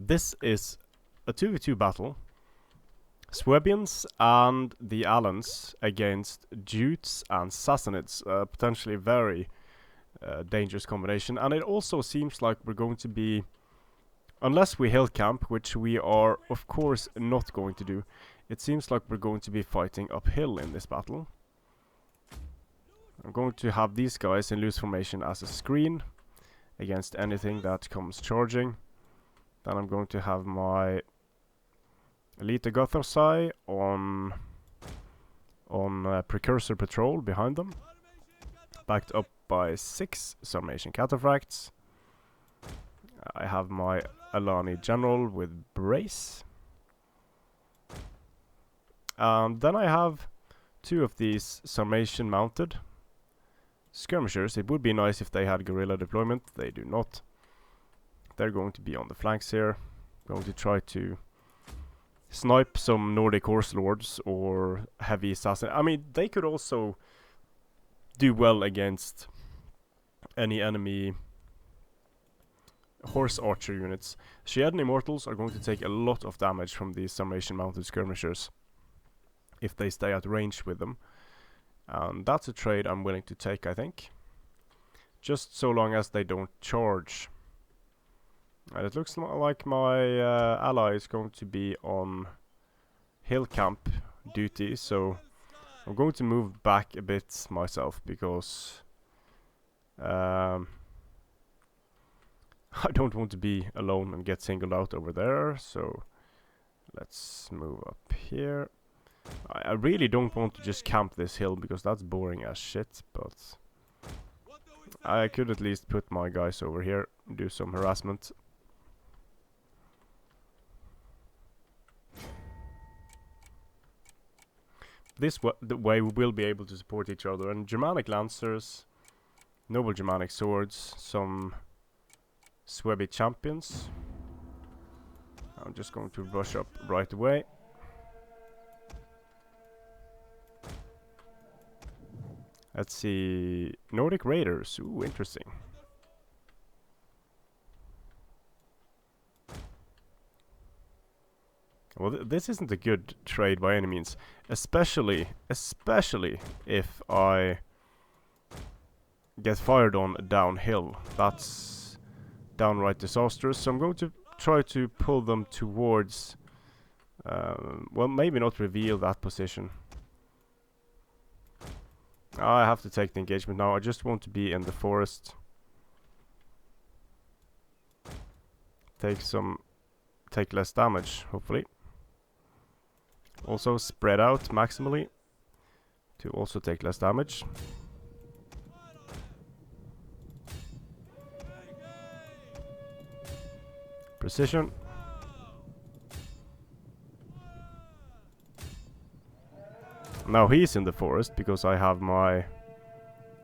This is a 2v2 battle. Suebians and the Alans against Jutes and Sassanids. Potentially very dangerous combination. And it also seems like we're going to be, unless we hill camp, which we are of course not going to do, it seems like we're going to be fighting uphill in this battle. I'm going to have these guys in loose formation as a screen against anything that comes charging. Then I'm going to have my Elite Gothosai on Precursor Patrol behind them, backed up by 6 Sarmatian Cataphracts. I have my Alani General with Brace. Then I have 2 of these Sarmatian mounted skirmishers. It would be nice if they had guerrilla deployment. They do not. They're going to be on the flanks here. Going to try to snipe some Nordic Horse Lords or heavy assassin. I mean, they could also do well against any enemy horse archer units. Siedan Immortals are going to take a lot of damage from these Sarmatian mounted skirmishers if they stay at range with them. And that's a trade I'm willing to take, I think. Just so long as they don't charge. And it looks like my ally is going to be on hill camp duty, so I'm going to move back a bit myself because I don't want to be alone and get singled out over there. So let's move up here. I really don't want to just camp this hill because that's boring as shit, but I could at least put my guys over here and do some harassment. The way we will be able to support each other. And Germanic Lancers, Noble Germanic Swords, some Suebi Champions. I'm just going to rush up right away. Let's see, Nordic Raiders, ooh, interesting. Well, this isn't a good trade by any means, especially if I get fired on downhill. That's downright disastrous, so I'm going to try to pull them towards, well, maybe not reveal that position. I have to take the engagement now. I just want to be in the forest. Take less damage, hopefully. Also spread out maximally to also take less damage. Precision. Now he's in the forest because I have my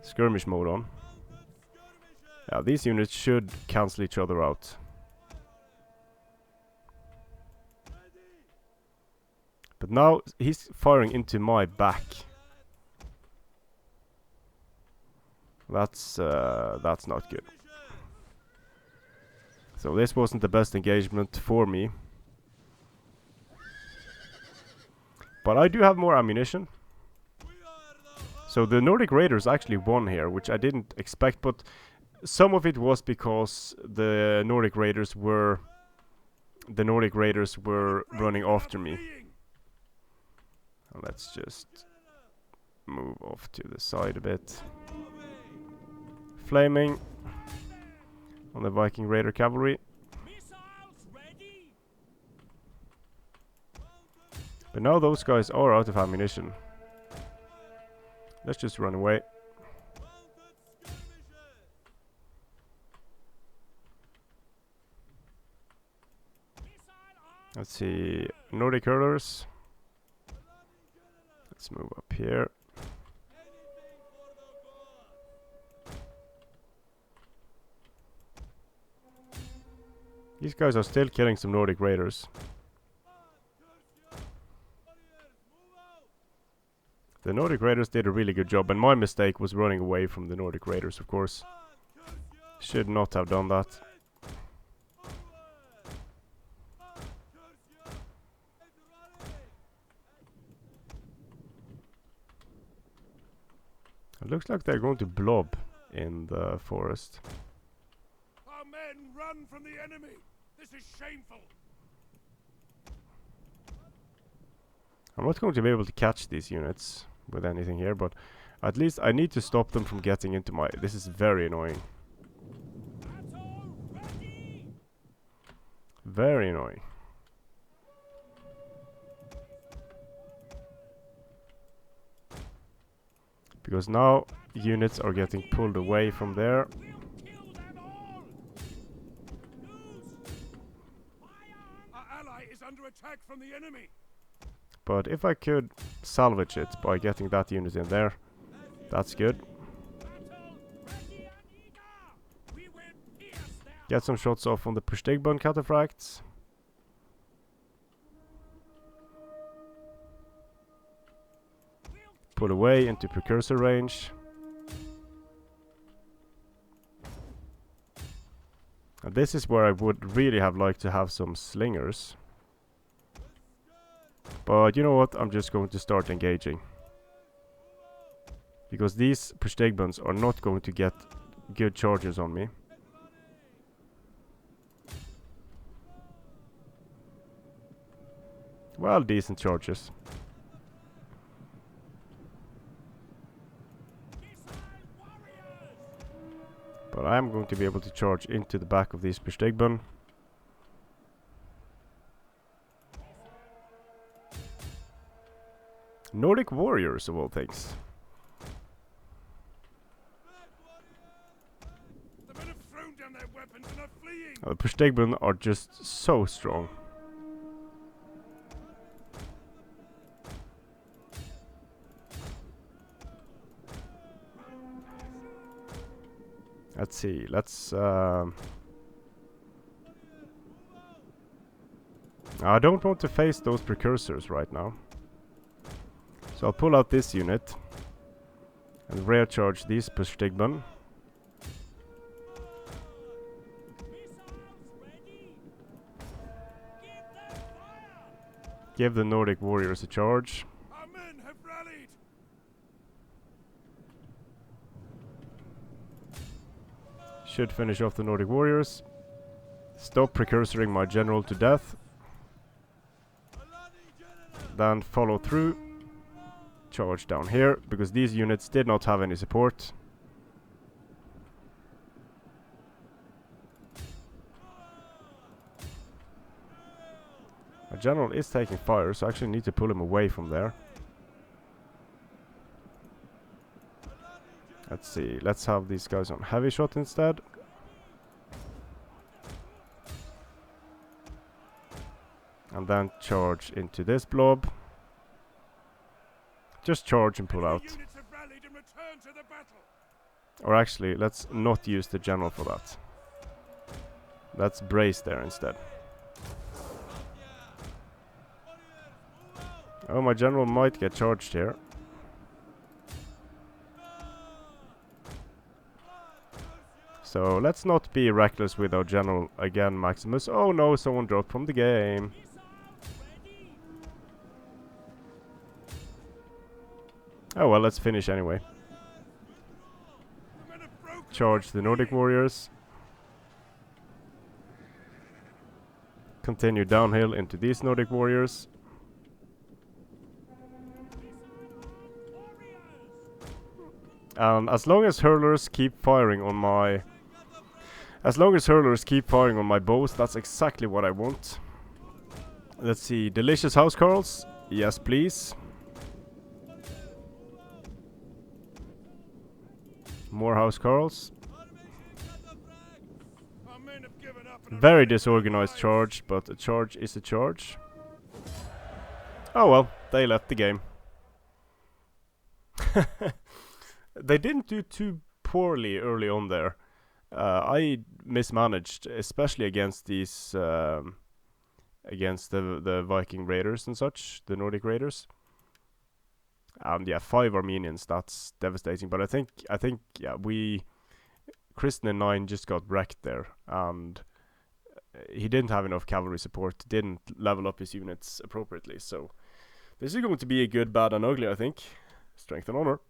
skirmish mode on. Yeah, these units should cancel each other out. But now he's firing into my back. That's not good. So this wasn't the best engagement for me. But I do have more ammunition. So the Nordic Raiders actually won here, which I didn't expect, but some of it was because the Nordic Raiders were running after me. Let's just move off to the side a bit. Flaming on the Viking Raider cavalry. But now those guys are out of ammunition. Let's just run away. Let's see, Nordic Hurlers. Let's move up here. These guys are still killing some Nordic Raiders. The Nordic Raiders did a really good job, and my mistake was running away from the Nordic Raiders, of course. Should not have done that. It looks like they're going to blob in the forest. Our men run from the enemy. This is shameful. I'm not going to be able to catch these units with anything here, but at least I need to stop them from getting into my... This is very annoying. Very annoying. Because now units are getting pulled away from there. Our ally is under attack from the enemy. But if I could salvage it by getting that unit in there, that's good. Get some shots off on the Pushtigbun cataphracts. Pull away into precursor range. And this is where I would really have liked to have some slingers. But you know what? I'm just going to start engaging. Because these Pushtigbuns are not going to get good charges on me. Well, decent charges. But I'm going to be able to charge into the back of these Pushtigbun. Nordic warriors of all things. The men have thrown down their weapons and are fleeing. The Pushtigbun are just so strong. Let's see, let's... I don't want to face those precursors right now. So I'll pull out this unit and rear charge these Pushtigbun. Give the Nordic warriors a charge. Our men have rallied. Should finish off the Nordic warriors. Stop precursoring my general to death. Then follow through. Charge down here, because these units did not have any support. My general is taking fire, so I actually need to pull him away from there. Let's see, let's have these guys on heavy shot instead. And then charge into this blob. Just charge and pull out. Or actually, let's not use the general for that. Let's brace there instead. Oh, my general might get charged here. So let's not be reckless with our general again, Maximus. Oh no, someone dropped from the game. Oh well, let's finish anyway. Charge the Nordic warriors. Continue downhill into these Nordic warriors. And as long as hurlers keep firing on my... As long as hurlers keep firing on my bows, that's exactly what I want. Let's see, delicious housecarls. Yes, please. More housecarls. Very disorganized charge, but a charge is a charge. Oh well, they left the game. They didn't do too poorly early on there. I mismanaged, especially against these, against the Viking raiders and such, the Nordic raiders. And yeah, 5 Armenians, that's devastating. But I think, yeah, Kristen and 9 just got wrecked there, and he didn't have enough cavalry support, didn't level up his units appropriately. So this is going to be a good, bad, and ugly, I think. Strength and honor.